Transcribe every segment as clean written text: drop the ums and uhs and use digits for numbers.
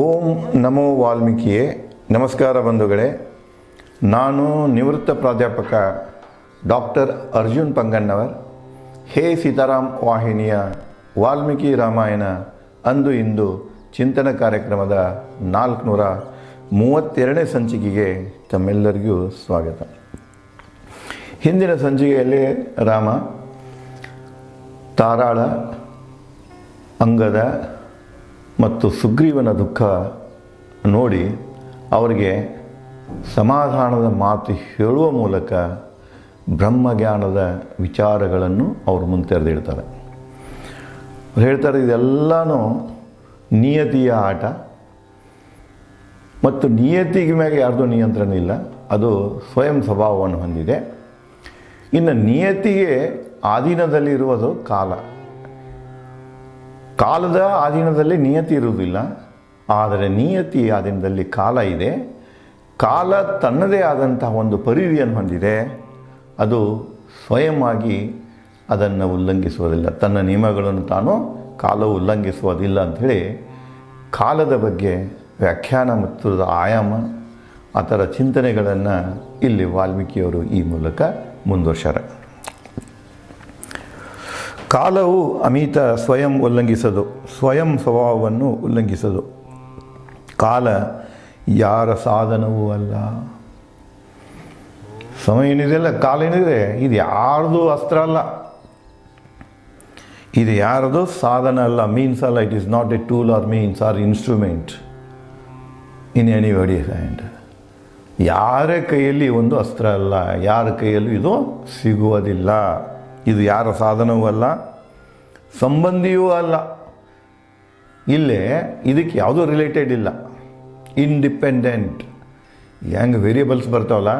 ಓಂ ನಮೋ ವಾಲ್ಮೀಕಿಯೇ. ನಮಸ್ಕಾರ ಬಂಧುಗಳೇ. ನಾನು ನಿವೃತ್ತ ಪ್ರಾಧ್ಯಾಪಕ ಡಾಕ್ಟರ್ ಅರ್ಜುನ್ ಪಂಗಣ್ಣವರ್. ಹೇ ಸೀತಾರಾಮ್ ವಾಹಿನಿಯ ವಾಲ್ಮೀಕಿ ರಾಮಾಯಣ ಅಂದು ಇಂದು ಚಿಂತನ ಕಾರ್ಯಕ್ರಮದ 432ನೇ ಸಂಚಿಕೆಗೆ ತಮ್ಮೆಲ್ಲರಿಗೂ ಸ್ವಾಗತ. ಹಿಂದಿನ ಸಂಚಿಕೆಯಲ್ಲಿ ರಾಮ ತಾರಾಳ, ಅಂಗದ ಮತ್ತು ಸುಗ್ರೀವನ ದುಃಖ ನೋಡಿ ಅವರಿಗೆ ಸಮಾಧಾನದ ಮಾತು ಹೇಳುವ ಮೂಲಕ ಬ್ರಹ್ಮಜ್ಞಾನದ ವಿಚಾರಗಳನ್ನು ಅವರು ಮುಂದೆ ತೆರೆದಿಡ್ತಾರೆ. ಅವ್ರು ಹೇಳ್ತಾರೆ, ಇದೆಲ್ಲನೂ ನಿಯತಿಯ ಆಟ ಮತ್ತು ನಿಯತಿಗೆ ಮೇಲೆ ಯಾರ್ದು ನಿಯಂತ್ರಣ ಇಲ್ಲ, ಅದು ಸ್ವಯಂ ಸ್ವಭಾವವನ್ನು ಹೊಂದಿದೆ. ಇನ್ನು ನಿಯತಿಗೆ ಆಧೀನದಲ್ಲಿರುವುದು ಕಾಲ. ಕಾಲದ ಆಧೀನದಲ್ಲಿ ನಿಯತಿ ಇರುವುದಿಲ್ಲ, ಆದರೆ ನಿಯತಿ ಆಧೀನದಲ್ಲಿ ಕಾಲ ಇದೆ. ಕಾಲ ತನ್ನದೇ ಆದಂತಹ ಒಂದು ಪರಿಧಿಯನ್ನು ಹೊಂದಿದೆ, ಅದು ಸ್ವಯಂ ಆಗಿ ಅದನ್ನು ಉಲ್ಲಂಘಿಸುವುದಿಲ್ಲ. ತನ್ನ ನಿಯಮಗಳನ್ನು ತಾನು ಕಾಲವು ಉಲ್ಲಂಘಿಸುವುದಿಲ್ಲ ಅಂಥೇಳಿ ಕಾಲದ ಬಗ್ಗೆ ವ್ಯಾಖ್ಯಾನ ಮತ್ತು ಆಯಾಮ ಆ ಥರ ಚಿಂತನೆಗಳನ್ನು ಇಲ್ಲಿ ವಾಲ್ಮೀಕಿಯವರು ಈ ಮೂಲಕ ಮುಂದುವರ್ಸ್ಯಾರ. ಕಾಲವು ಅಮಿತ ಸ್ವಯಂ ಉಲ್ಲಂಘಿಸದು, ಸ್ವಯಂ ಸ್ವಭಾವವನ್ನು ಉಲ್ಲಂಘಿಸದು. ಕಾಲ ಯಾರ ಸಾಧನವೂ ಅಲ್ಲ. ಸಮಯ ಏನಿದೆಯಲ್ಲ, ಕಾಲ ಏನಿದೆ, ಇದು ಯಾರ್ದು ಅಸ್ತ್ರ ಅಲ್ಲ, ಇದು ಯಾರದು ಸಾಧನ ಅಲ್ಲ, ಮೀನ್ಸ್ ಅಲ್ಲ. It is not a tool or means or instrument in anybody's hand. ಯಾರ ಕೈಯಲ್ಲಿ ಒಂದು ಅಸ್ತ್ರ ಅಲ್ಲ, ಯಾರ ಕೈಯಲ್ಲೂ ಇದು ಸಿಗುವುದಿಲ್ಲ. ಇದು ಯಾರ ಸಾಧನವೂ ಅಲ್ಲ, ಸಂಬಂಧಿಯೂ ಅಲ್ಲ. ಇಲ್ಲೇ ಇದಕ್ಕೆ ಯಾವುದೂ ರಿಲೇಟೆಡ್ ಇಲ್ಲ, ಇಂಡಿಪೆಂಡೆಂಟ್. ಹೆಂಗೆ ವೇರಿಯಬಲ್ಸ್ ಬರ್ತಾವಲ್ಲ,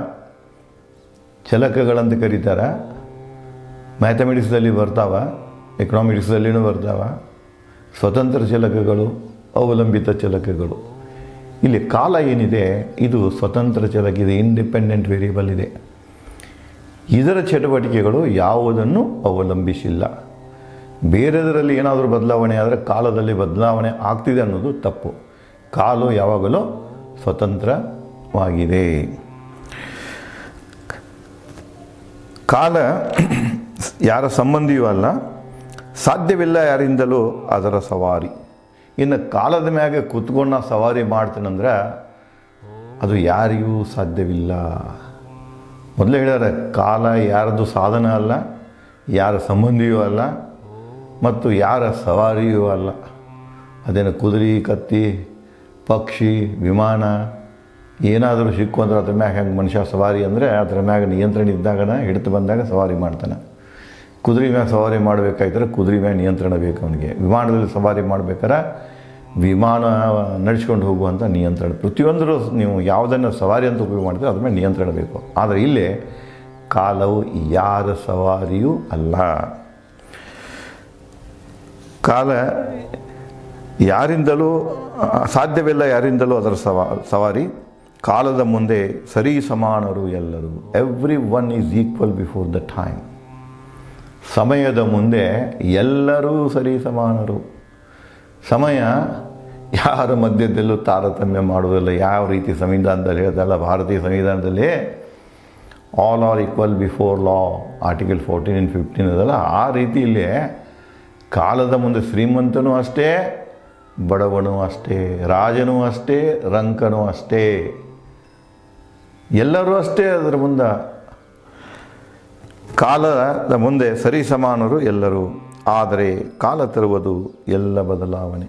ಚಲಕಗಳಂತ ಕರೀತಾರೆ, ಮ್ಯಾಥಮೆಟಿಕ್ಸ್ದಲ್ಲಿ ಬರ್ತಾವ, ಎಕನಾಮಿಕ್ಸ್ದಲ್ಲಿನೂ ಬರ್ತಾವ. ಸ್ವತಂತ್ರ ಚಲಕಗಳು, ಅವಲಂಬಿತ ಚಲಕಗಳು. ಇಲ್ಲಿ ಕಾಲ ಏನಿದೆ, ಇದು ಸ್ವತಂತ್ರ ಚಲಕ ಇದೆ, ಇಂಡಿಪೆಂಡೆಂಟ್ ವೇರಿಯಬಲ್ ಇದೆ. ಇದರ ಚಟುವಟಿಕೆಗಳು ಯಾವುದನ್ನು ಅವಲಂಬಿಸಿಲ್ಲ. ಬೇರೆದರಲ್ಲಿ ಏನಾದರೂ ಬದಲಾವಣೆ ಆದರೆ ಕಾಲದಲ್ಲಿ ಬದಲಾವಣೆ ಆಗ್ತಿದೆ ಅನ್ನೋದು ತಪ್ಪು. ಕಾಲ ಯಾವಾಗಲೂ ಸ್ವತಂತ್ರವಾಗಿದೆ. ಕಾಲ ಯಾರ ಸಂಬಂಧಿಯೂ ಅಲ್ಲ, ಸಾಧ್ಯವಿಲ್ಲ ಯಾರಿಂದಲೂ ಅದರ ಸವಾರಿ. ಇನ್ನು ಕಾಲದ ಮ್ಯಾಗೆ ಕೂತ್ಕೊಂಡು ಸವಾರಿ ಮಾಡ್ತೀನಂದ್ರೆ ಅದು ಯಾರಿಗೂ ಸಾಧ್ಯವಿಲ್ಲ. ಮೊದಲೇ ಹೇಳ್ಯಾರ, ಕಾಲ ಯಾರದು ಸಾಧನ ಅಲ್ಲ, ಯಾರ ಸಂಬಂಧಿಯೂ ಅಲ್ಲ, ಮತ್ತು ಯಾರ ಸವಾರಿಯೂ ಅಲ್ಲ. ಅದೇನು ಕುದುರೆ, ಕತ್ತಿ, ಪಕ್ಷಿ, ವಿಮಾನ ಏನಾದರೂ ಸಿಕ್ಕು ಅಂದ್ರೆ ಅದ್ರ ಮ್ಯಾಗ ಹೆಂಗೆ ಮನುಷ್ಯ ಸವಾರಿ ಅಂದರೆ ಅದ್ರ ಮ್ಯಾಗ ನಿಯಂತ್ರಣ ಇದ್ದಾಗ ಹಿಡಿದು ಬಂದಾಗ ಸವಾರಿ ಮಾಡ್ತಾನೆ. ಕುದುರೆ ಮ್ಯಾಗ ಸವಾರಿ ಮಾಡಬೇಕಾಯ್ತಾರೆ ಕುದುರೆ ಮ್ಯಾಗ ನಿಯಂತ್ರಣ ಬೇಕು ಅವನಿಗೆ. ವಿಮಾನದಲ್ಲಿ ಸವಾರಿ ಮಾಡ್ಬೇಕಾರೆ ವಿಮಾನ ನಡೆಸ್ಕೊಂಡು ಹೋಗುವಂಥ ನಿಯಂತ್ರಣ. ಪ್ರತಿಯೊಂದರೂ ನೀವು ಯಾವುದನ್ನು ಸವಾರಿ ಅಂತ ಉಪಯೋಗ ಮಾಡ್ತೀರೋ ಅದ್ರ ಮೇಲೆ ನಿಯಂತ್ರಣ ಬೇಕು. ಆದರೆ ಇಲ್ಲೇ ಕಾಲವು ಯಾರ ಸವಾರಿಯೂ ಅಲ್ಲ. ಕಾಲ ಯಾರಿಂದಲೂ ಸಾಧ್ಯವಿಲ್ಲ, ಯಾರಿಂದಲೂ ಅದರ ಸವಾರಿ. ಕಾಲದ ಮುಂದೆ ಸರಿ ಸಮಾನರು ಎಲ್ಲರೂ. Every one is equal before the time. ಸಮಯದ ಮುಂದೆ ಎಲ್ಲರೂ ಸರಿ ಸಮಾನರು. ಸಮಯ ಯಾರ ಮಧ್ಯದಲ್ಲೂ ತಾರತಮ್ಯ ಮಾಡುವುದಿಲ್ಲ. ಯಾವ ರೀತಿ ಸಂವಿಧಾನದಲ್ಲಿ ಹೇಳ್ತಲ್ಲ, ಭಾರತೀಯ ಸಂವಿಧಾನದಲ್ಲಿ all are equal before law, article 14 and 15 ಅದಲ್ಲ, ಆ ರೀತಿಯಲ್ಲಿ ಕಾಲದ ಮುಂದೆ ಶ್ರೀಮಂತನೂ ಅಷ್ಟೇ, ಬಡವನೂ ಅಷ್ಟೇ, ರಾಜನೂ ಅಷ್ಟೇ, ರಂಕನೂ ಅಷ್ಟೇ, ಎಲ್ಲರೂ ಅಷ್ಟೇ. ಅದರ ಮುಂದೆ ಕಾಲದ ಮುಂದೆ ಸರಿ ಸಮಾನರು ಎಲ್ಲರೂ. ಆದರೆ ಕಾಲ ತರುವುದು ಎಲ್ಲ ಬದಲಾವಣೆ.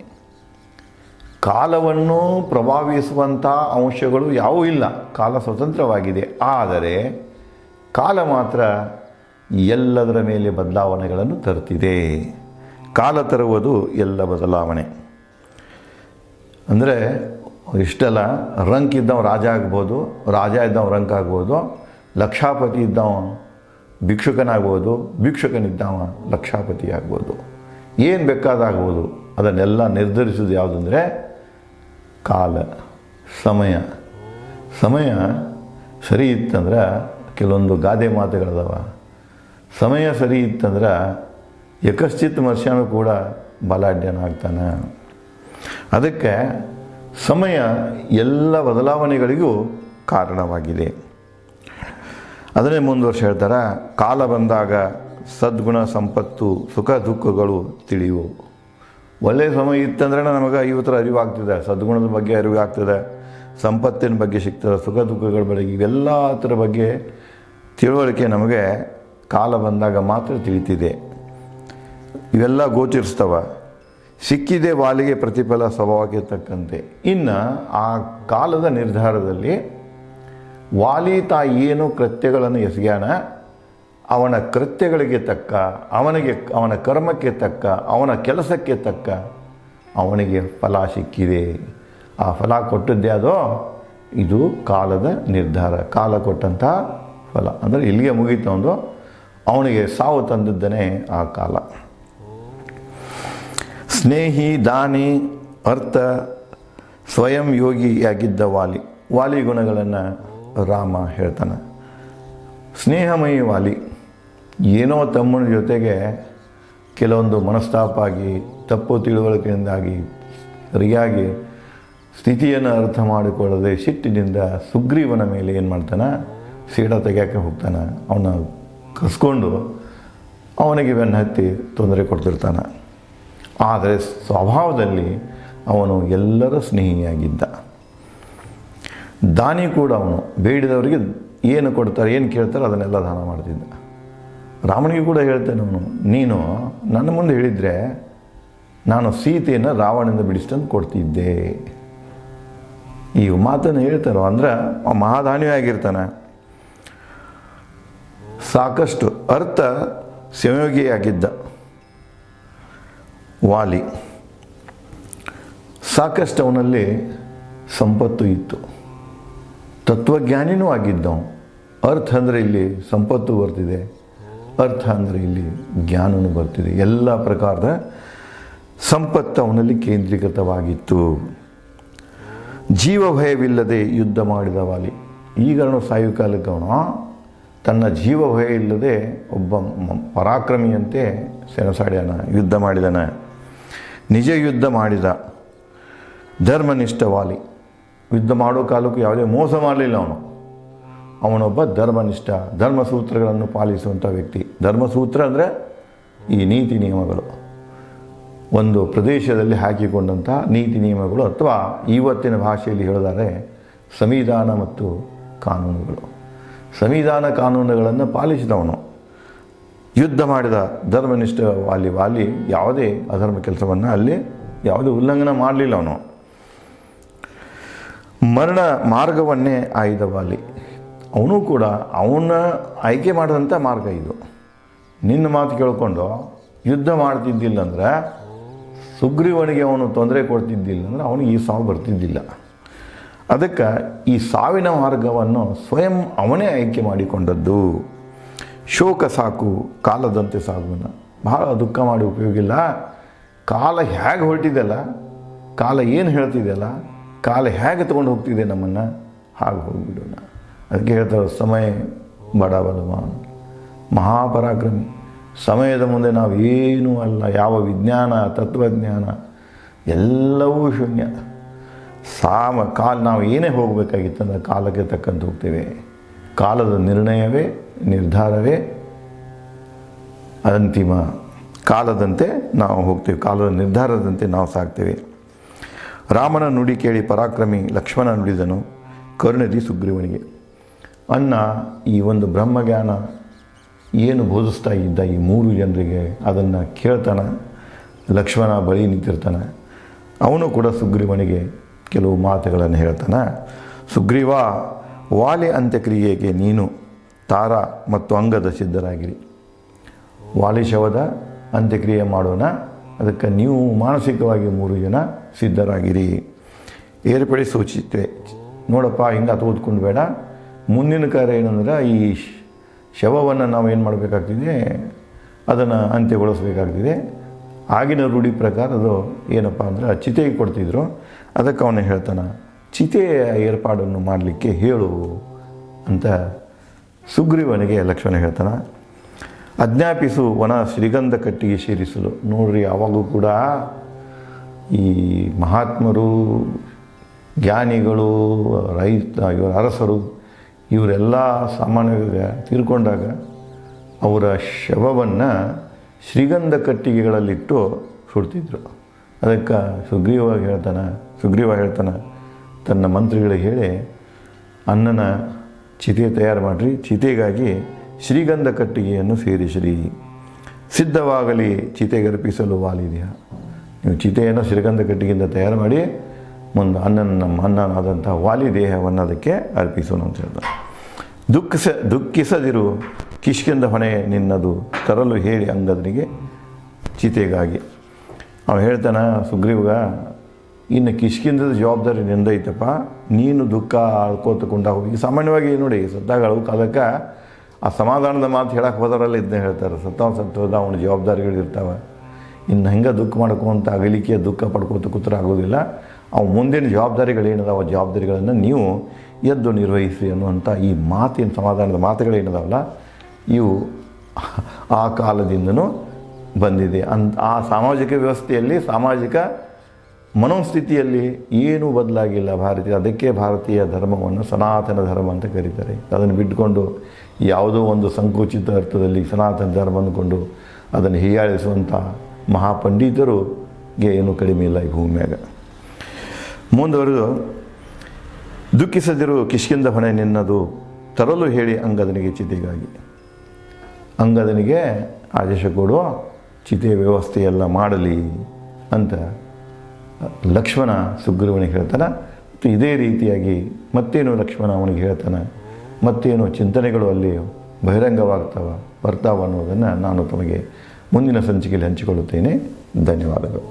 ಕಾಲವನ್ನು ಪ್ರಭಾವಿಸುವಂಥ ಅಂಶಗಳು ಯಾವುವೂ ಇಲ್ಲ. ಕಾಲ ಸ್ವತಂತ್ರವಾಗಿದೆ. ಆದರೆ ಕಾಲ ಮಾತ್ರ ಎಲ್ಲದರ ಮೇಲೆ ಬದಲಾವಣೆಗಳನ್ನು ತರುತ್ತಿದೆ. ಕಾಲ ತರುವುದು ಎಲ್ಲ ಬದಲಾವಣೆ ಅಂದರೆ ಇಷ್ಟೆಲ್ಲ ರಂಕ್ ಇದ್ದವ ರಾಜ ಆಗ್ಬೋದು, ರಾಜ ಇದ್ದವ ರಂಕ್ ಆಗ್ಬೋದು, ಲಕ್ಷಾಪತಿ ಇದ್ದವ ಭಿಕ್ಷುಕನಾಗ್ಬೋದು, ಭಿಕ್ಷುಕನಿದ್ದವ ಲಕ್ಷಾಪತಿ ಆಗ್ಬೋದು, ಏನು ಬೇಕಾದಾಗ್ಬೋದು. ಅದನ್ನೆಲ್ಲ ನಿರ್ಧರಿಸೋದು ಯಾವುದಂದರೆ ಕಾಲ, ಸಮಯ. ಸಮಯ ಸರಿ ಇತ್ತಂದ್ರೆ ಕೆಲವೊಂದು ಗಾದೆ ಮಾತುಗಳದಾವ. ಸಮಯ ಸರಿ ಇತ್ತಂದ್ರೆ ಯಕಶ್ಚಿತ್ ಮನುಷ್ಯನೂ ಕೂಡ ಬಲಾಢ್ಯನಾಗ್ತಾನೆ. ಅದಕ್ಕೆ ಸಮಯ ಎಲ್ಲ ಬದಲಾವಣೆಗಳಿಗೂ ಕಾರಣವಾಗಿದೆ. ಅದನ್ನೇ ಮುಂದುವರ್ಸಿ ಹೇಳ್ತಾರೆ, ಕಾಲ ಬಂದಾಗ ಸದ್ಗುಣ ಸಂಪತ್ತು ಸುಖ ದುಃಖಗಳು ತಿಳಿಯುವು. ಒಳ್ಳೆಯ ಸಮಯ ಇತ್ತಂದ್ರೆ ನಮಗೆ ಇವತ್ತರ ಅರಿವಾಗ್ತದೆ, ಸದ್ಗುಣದ ಬಗ್ಗೆ ಅರಿವಾಗ್ತದೆ, ಸಂಪತ್ತಿನ ಬಗ್ಗೆ ಸಿಗ್ತದೆ, ಸುಖ ದುಃಖಗಳ ಬಗ್ಗೆ ಇವೆಲ್ಲ ಥರ ಬಗ್ಗೆ ತಿಳುವಳಿಕೆ ನಮಗೆ ಕಾಲ ಬಂದಾಗ ಮಾತ್ರ ತಿಳಿತಿದೆ. ಇವೆಲ್ಲ ಗೋಚರಿಸ್ತವ. ಸಿಕ್ಕಿದೆ ವಾಲಿಗೆ ಪ್ರತಿಫಲ ಸ್ವಭಾವಕ್ಕೆ ತಕ್ಕಂತೆ. ಇನ್ನು ಆ ಕಾಲದ ನಿರ್ಧಾರದಲ್ಲಿ ವಾಲಿ ತಾ ಏನು ಕೃತ್ಯಗಳನ್ನು ಎಸಗ್ಯಾನ, ಅವನ ಕೃತ್ಯಗಳಿಗೆ ತಕ್ಕ, ಅವನ ಕರ್ಮಕ್ಕೆ ತಕ್ಕ, ಅವನ ಕೆಲಸಕ್ಕೆ ತಕ್ಕ ಅವನಿಗೆ ಫಲ ಸಿಕ್ಕಿದೆ. ಆ ಫಲ ಕೊಟ್ಟದ್ಯಾವುದೋ ಇದು ಕಾಲದ ನಿರ್ಧಾರ. ಕಾಲ ಕೊಟ್ಟಂಥ ಫಲ ಅಂದರೆ ಇಲ್ಲಿಗೆ ಮುಗೀತು ಒಂದು, ಅವನಿಗೆ ಸಾವು ತಂದಿದ್ದನೇ ಆ ಕಾಲ. ಸ್ನೇಹಿ, ದಾನಿ, ಅರ್ಥ, ಸ್ವಯಂ ಯೋಗಿಯಾಗಿದ್ದ ವಾಲಿ. ವಾಲಿ ಗುಣಗಳನ್ನು ರಾಮ ಹೇಳ್ತಾನೆ. ಸ್ನೇಹಮಯಿ ವಾಲಿ ಏನೋ ತಮ್ಮನ ಜೊತೆಗೆ ಕೆಲವೊಂದು ಮನಸ್ತಾಪ ಆಗಿ, ತಪ್ಪು ತಿಳುವಳಿಕೆಯಿಂದಾಗಿ, ಸರಿಯಾಗಿ ಸ್ಥಿತಿಯನ್ನು ಅರ್ಥ ಮಾಡಿಕೊಳ್ಳದೆ ಸಿಟ್ಟಿನಿಂದ ಸುಗ್ರೀವನ ಮೇಲೆ ಏನು ಮಾಡ್ತಾನೆ, ಸೀಡ ತೆಗೆಯೋಕ್ಕೆ ಹೋಗ್ತಾನೆ. ಅವನ ಕಸ್ಕೊಂಡು ಅವನಿಗೆ ಬೆನ್ನು ಹತ್ತಿ ತೊಂದರೆ ಕೊಡ್ತಿರ್ತಾನೆ. ಆದರೆ ಸ್ವಭಾವದಲ್ಲಿ ಅವನು ಎಲ್ಲರ ಸ್ನೇಹಿಯಾಗಿದ್ದ. ದಾನಿ ಕೂಡ ಅವನು ಬೇಡಿದವರಿಗೆ ಏನು ಕೊಡ್ತಾರೆ, ಏನು ಕೇಳ್ತಾರೆ ಅದನ್ನೆಲ್ಲ ದಾನ ಮಾಡ್ತಿದ್ದ. ರಾಮನಿಗೆ ಕೂಡ ಹೇಳ್ತಾನೆ ಅವನು, ನೀನು ನನ್ನ ಮುಂದೆ ಹೇಳಿದರೆ ನಾನು ಸೀತೆಯನ್ನು ರಾವಣನಿಂದ ಬಿಡಿಸ್ತಂದು ಕೊಡ್ತಿದ್ದೆ. ಈ ಮಾತನ್ನು ಹೇಳ್ತಾರೋ ಅಂದ್ರೆ ಮಹಾದಾನಿಯೇ ಆಗಿರ್ತಾನೆ. ಸಾಕಷ್ಟು ಅರ್ಥ ಸಂಯೋಗಿಯಾಗಿದ್ದ ವಾಲಿ. ಸಾಕಷ್ಟು ಅವನಲ್ಲಿ ಸಂಪತ್ತು ಇತ್ತು. ತತ್ವಜ್ಞಾನಿನೂ ಆಗಿದ್ದವು. ಅರ್ಥ ಅಂದರೆ ಇಲ್ಲಿ ಸಂಪತ್ತು ಬರ್ತಿದೆ, ಅರ್ಥ ಅಂದರೆ ಇಲ್ಲಿ ಜ್ಞಾನವೂ ಬರ್ತಿದೆ. ಎಲ್ಲ ಪ್ರಕಾರದ ಸಂಪತ್ತು ಅವನಲ್ಲಿ ಕೇಂದ್ರೀಕೃತವಾಗಿತ್ತು. ಜೀವ ಭಯವಿಲ್ಲದೆ ಯುದ್ಧ ಮಾಡಿದ ವಾಲಿ. ಈಗ ಸಾಯು ಕಾಲಕ್ಕೆ ಅವನು ತನ್ನ ಜೀವ ಭಯ ಇಲ್ಲದೆ ಒಬ್ಬ ಪರಾಕ್ರಮಿಯಂತೆ ಸೆಣಸಾಡ್ಯಾನ, ಯುದ್ಧ ಮಾಡಿದನ. ನಿಜ ಯುದ್ಧ ಮಾಡಿದ ಧರ್ಮನಿಷ್ಠ ವಾಲಿ. ಯುದ್ಧ ಮಾಡೋ ಕಾಲಕ್ಕೂ ಯಾವುದೇ ಮೋಸ ಮಾಡಲಿಲ್ಲ ಅವನು. ಅವನೊಬ್ಬ ಧರ್ಮನಿಷ್ಠ, ಧರ್ಮಸೂತ್ರಗಳನ್ನು ಪಾಲಿಸುವಂಥ ವ್ಯಕ್ತಿ. ಧರ್ಮಸೂತ್ರ ಅಂದರೆ ಈ ನೀತಿ ನಿಯಮಗಳು, ಒಂದು ಪ್ರದೇಶದಲ್ಲಿ ಹಾಕಿಕೊಂಡಂಥ ನೀತಿ ನಿಯಮಗಳು, ಅಥವಾ ಇವತ್ತಿನ ಭಾಷೆಯಲ್ಲಿ ಹೇಳಿದರೆ ಸಂವಿಧಾನ ಮತ್ತು ಕಾನೂನುಗಳು. ಸಂವಿಧಾನ ಕಾನೂನುಗಳನ್ನು ಪಾಲಿಸಿದವನು. ಯುದ್ಧ ಮಾಡಿದ ಧರ್ಮನಿಷ್ಠ ವಾಲಿ ಯಾವುದೇ ಅಧರ್ಮ ಕೆಲಸವನ್ನು ಅಲ್ಲಿ ಯಾವುದೇ ಉಲ್ಲಂಘನೆ ಮಾಡಲಿಲ್ಲ ಅವನು. ಮರಣ ಮಾರ್ಗವನ್ನೇ ಆಯ್ದ ವಾಲಿ. ಅವನು ಕೂಡ ಅವನ ಆಯ್ಕೆ ಮಾಡಿದಂಥ ಮಾರ್ಗ ಇದು. ನಿನ್ನ ಮಾತು ಕೇಳಿಕೊಂಡು ಯುದ್ಧ ಮಾಡ್ತಿದ್ದಿಲ್ಲ ಅಂದರೆ, ಸುಗ್ರೀವನಿಗೆ ಅವನು ತೊಂದರೆ ಕೊಡ್ತಿದ್ದಿಲ್ಲ ಅಂದರೆ ಅವನಿಗೆ ಈ ಸಾವು ಬರ್ತಿದ್ದಿಲ್ಲ. ಅದಕ್ಕೆ ಈ ಸಾವಿನ ಮಾರ್ಗವನ್ನು ಸ್ವಯಂ ಅವನೇ ಆಯ್ಕೆ ಮಾಡಿಕೊಂಡದ್ದು. ಶೋಕ ಸಾಕು ಕಾಲದಂತೆ ಸಾಗುವನ. ಬಹಳ ದುಃಖ ಮಾಡಿ ಉಪಯೋಗ ಇಲ್ಲ. ಕಾಲ ಹೇಗೆ ಹೊರಟಿದೆಯಲ್ಲ, ಕಾಲ ಏನು ಹೇಳ್ತಿದೆಯಲ್ಲ, ಕಾಲ ಹೇಗೆ ತೊಗೊಂಡು ಹೋಗ್ತಿದೆ ನಮ್ಮನ್ನು, ಹಾಗೆ ಹೋಗಿಬಿಡೋಣ. ಅದಕ್ಕೆ ಹೇಳ್ತಾರೆ, ಸಮಯ ಬಡವಲವ ಮಹಾಪರಾಕ್ರಮಿ. ಸಮಯದ ಮುಂದೆ ನಾವು ಏನೂ ಅಲ್ಲ. ಯಾವ ವಿಜ್ಞಾನ, ತತ್ವಜ್ಞಾನ ಎಲ್ಲವೂ ಶೂನ್ಯ. ನಾವು ಏನೇ ಹೋಗಬೇಕಾಗಿತ್ತಂದ್ರೆ ಕಾಲಕ್ಕೆ ತಕ್ಕಂತೆ ಹೋಗ್ತೇವೆ. ಕಾಲದ ನಿರ್ಣಯವೇ, ನಿರ್ಧಾರವೇ ಅಂತಿಮ. ಕಾಲದಂತೆ ನಾವು ಹೋಗ್ತೇವೆ, ಕಾಲದ ನಿರ್ಧಾರದಂತೆ ನಾವು ಸಾಗ್ತೇವೆ. ರಾಮನ ನುಡಿ ಕೇಳಿ ಪರಾಕ್ರಮಿ ಲಕ್ಷ್ಮಣ ನುಡಿದನು ಕರುಣದಿ ಸುಗ್ರೀವನಿಗೆ. ಅನ್ನ ಈ ಒಂದು ಬ್ರಹ್ಮಜ್ಞಾನ ಏನು ಬೋಧಿಸ್ತಾ ಇದ್ದ ಈ 3 ಜನರಿಗೆ ಅದನ್ನು ಕೇಳ್ತಾನೆ. ಲಕ್ಷ್ಮಣ ಬಳಿ ನಿಂತಿರ್ತಾನೆ. ಅವನು ಕೂಡ ಸುಗ್ರೀವನಿಗೆ ಕೆಲವು ಮಾತುಗಳನ್ನು ಹೇಳ್ತಾನೆ. ಸುಗ್ರೀವ, ವಾಲಿ ಅಂತ್ಯಕ್ರಿಯೆಗೆ ನೀನು ತಾರ ಮತ್ತು ಅಂಗದ ಸಿದ್ಧರಾಗಿರಿ. ವಾಲಿ ಶವದ ಅಂತ್ಯಕ್ರಿಯೆ ಮಾಡೋಣ, ಅದಕ್ಕೆ ನೀವು ಮಾನಸಿಕವಾಗಿ 3 ಜನ ಸಿದ್ಧರಾಗಿರಿ. ಏರ್ಪಡಿ ಸೂಚಿತೆ. ನೋಡಪ್ಪ, ಹಿಂಗೆ ಓದ್ಕೊಂಡು ಬೇಡ. ಮುಂದಿನ ಕಾರ್ಯ ಏನಂದ್ರೆ, ಈ ಶವವನ್ನು ನಾವು ಏನು ಮಾಡಬೇಕಾಗ್ತಿದೆ, ಅದನ್ನು ಅಂತ್ಯಗೊಳಿಸಬೇಕಾಗ್ತಿದೆ. ಆಗಿನ ರೂಢಿ ಪ್ರಕಾರ ಅದು ಏನಪ್ಪ ಅಂದರೆ ಚಿತೆಗೆ ಕೊಡ್ತಿದ್ರು. ಅದಕ್ಕೆ ಅವನು ಹೇಳ್ತಾನೆ, ಚಿತೆಯ ಏರ್ಪಾಡನ್ನು ಮಾಡಲಿಕ್ಕೆ ಹೇಳು ಅಂತ ಸುಗ್ರೀವನಿಗೆ ಲಕ್ಷ್ಮಣ ಹೇಳ್ತಾನೆ. ಆಜ್ಞಾಪಿಸು ವನ ಶ್ರೀಗಂಧ ಕಟ್ಟಿಗೆ ಸೇರಿಸಲು. ನೋಡ್ರಿ, ಯಾವಾಗೂ ಕೂಡ ಈ ಮಹಾತ್ಮರು ಜ್ಞಾನಿಗಳು, ಇವರ ಅರಸರು ಇವರೆಲ್ಲ ಸಾಮಾನ್ಯವಾಗಿ ತೀರ್ಕೊಂಡಾಗ ಅವರ ಶವವನ್ನು ಶ್ರೀಗಂಧ ಕಟ್ಟಿಗೆಗಳಲ್ಲಿಟ್ಟು ಸುಡ್ತಿದ್ರು. ಅದಕ್ಕೆ ಸುಗ್ರೀವ ಹೇಳ್ತಾನೆ ತನ್ನ ಮಂತ್ರಿಗಳಿಗೆ ಹೇಳಿ, ಅನ್ನನ ಚಿತೆ ತಯಾರು ಮಾಡಿರಿ, ಚಿತೆಗಾಗಿ ಶ್ರೀಗಂಧ ಕಟ್ಟಿಗೆಯನ್ನು ಸೇರಿಸಿರಿ, ಸಿದ್ಧವಾಗಲಿ ಚಿತೆಗರ್ಪಿಸಲು ವಾಲಿದೆಯಾ. ನೀವು ಚಿತೆಯನ್ನು ಶ್ರೀಗಂಧ ಕಟ್ಟಿಗೆಯಿಂದ ತಯಾರು ಮಾಡಿ ಮುಂದೆ ನಮ್ಮ ಅನ್ನನಾದಂಥ ವಾಲಿದೇಹವನ್ನು ಅದಕ್ಕೆ ಅರ್ಪಿಸೋಣ ಅಂತ ಹೇಳ್ತಾನೆ. ದುಃಖಿಸದಿರು ಕಿಷ್ಕಿಂಧ ಹೊಣೆ ನಿನ್ನದು ತರಲು ಹೇಳಿ ಅಂಗದನಿಗೆ ಚಿತೆಗಾಗಿ. ಅವ ಹೇಳ್ತಾನೆ ಸುಗ್ರೀವ್ಗ, ಇನ್ನು ಕಿಷ್ಕಿಂಧದ ಜವಾಬ್ದಾರಿ ನಿಂದೈತಪ್ಪ, ನೀನು ದುಃಖ ಆಳ್ಕೋತಕೊಂಡ ಹೋಗಿ. ಸಾಮಾನ್ಯವಾಗಿ ನೋಡಿ ಸತ್ತಾಗಳು ಅದಕ್ಕೆ ಆ ಸಮಾಧಾನದ ಮಾತು ಹೇಳಕ್ಕೆ ಹೋದವರೆಲ್ಲ ಇದನ್ನ ಹೇಳ್ತಾರೆ, ಸತ್ತೋದ ಅವನ ಜವಾಬ್ದಾರಿಗಳಿರ್ತಾವೆ, ಇನ್ನು ಹೆಂಗೆ ದುಃಖ ಮಾಡ್ಕೊಂತ ಅಗಲಿಕೆಯ ದುಃಖ ಪಡ್ಕೋತ ಕೂತ್ರ ಆಗೋದಿಲ್ಲ, ಅವು ಮುಂದಿನ ಜವಾಬ್ದಾರಿಗಳೇನದಾವ ಜವಾಬ್ದಾರಿಗಳನ್ನು ನೀವು ಎದ್ದು ನಿರ್ವಹಿಸಿ ಅನ್ನುವಂಥ ಈ ಮಾತಿನ ಸಮಾಧಾನದ ಮಾತುಗಳೇನದಾವಲ್ಲ ಇವು ಆ ಕಾಲದಿಂದನೂ ಬಂದಿದೆ. ಆ ಸಾಮಾಜಿಕ ವ್ಯವಸ್ಥೆಯಲ್ಲಿ, ಸಾಮಾಜಿಕ ಮನೋಸ್ಥಿತಿಯಲ್ಲಿ ಏನೂ ಬದಲಾಗಿಲ್ಲ ಅದಕ್ಕೆ ಭಾರತೀಯ ಧರ್ಮವನ್ನು ಸನಾತನ ಧರ್ಮ ಅಂತ ಕರೀತಾರೆ. ಅದನ್ನು ಬಿಟ್ಟುಕೊಂಡು ಯಾವುದೋ ಒಂದು ಸಂಕುಚಿತ ಅರ್ಥದಲ್ಲಿ ಸನಾತನ ಧರ್ಮ ಅಂದ್ಕೊಂಡು ಅದನ್ನು ಹೀಯಾಳಿಸುವಂಥ ಮಹಾಪಂಡಿತರಿಗೆ ಏನೂ ಕಡಿಮೆ ಇಲ್ಲ ಈ ಭೂಮಿಯಾಗ. ಮುಂದುವರೆದು, ದುಃಖಿಸದಿರು ಕಿಷ್ಕಿಂಧ ಹೊಣೆ ನಿನ್ನದು ತರಲು ಹೇಳಿ ಅಂಗದನಿಗೆ ಚಿತೆಗಾಗಿ. ಅಂಗದನಿಗೆ ಆದೇಶ ಕೊಡುವ ಚಿತೆ ವ್ಯವಸ್ಥೆಯೆಲ್ಲ ಮಾಡಲಿ ಅಂತ ಲಕ್ಷ್ಮಣ ಸುಗ್ರೀವನಿಗೆ ಹೇಳ್ತಾನೆ. ಮತ್ತು ಇದೇ ರೀತಿಯಾಗಿ ಮತ್ತೇನು ಲಕ್ಷ್ಮಣ ಅವನಿಗೆ ಹೇಳ್ತಾನೆ, ಮತ್ತೇನು ಚಿಂತನೆಗಳು ಅಲ್ಲಿ ಬರ್ತಾವ ಅನ್ನೋದನ್ನು ನಾನು ತಮಗೆ ಮುಂದಿನ ಸಂಚಿಕೆಯಲ್ಲಿ ಹಂಚಿಕೊಳ್ಳುತ್ತೇನೆ. ಧನ್ಯವಾದಗಳು.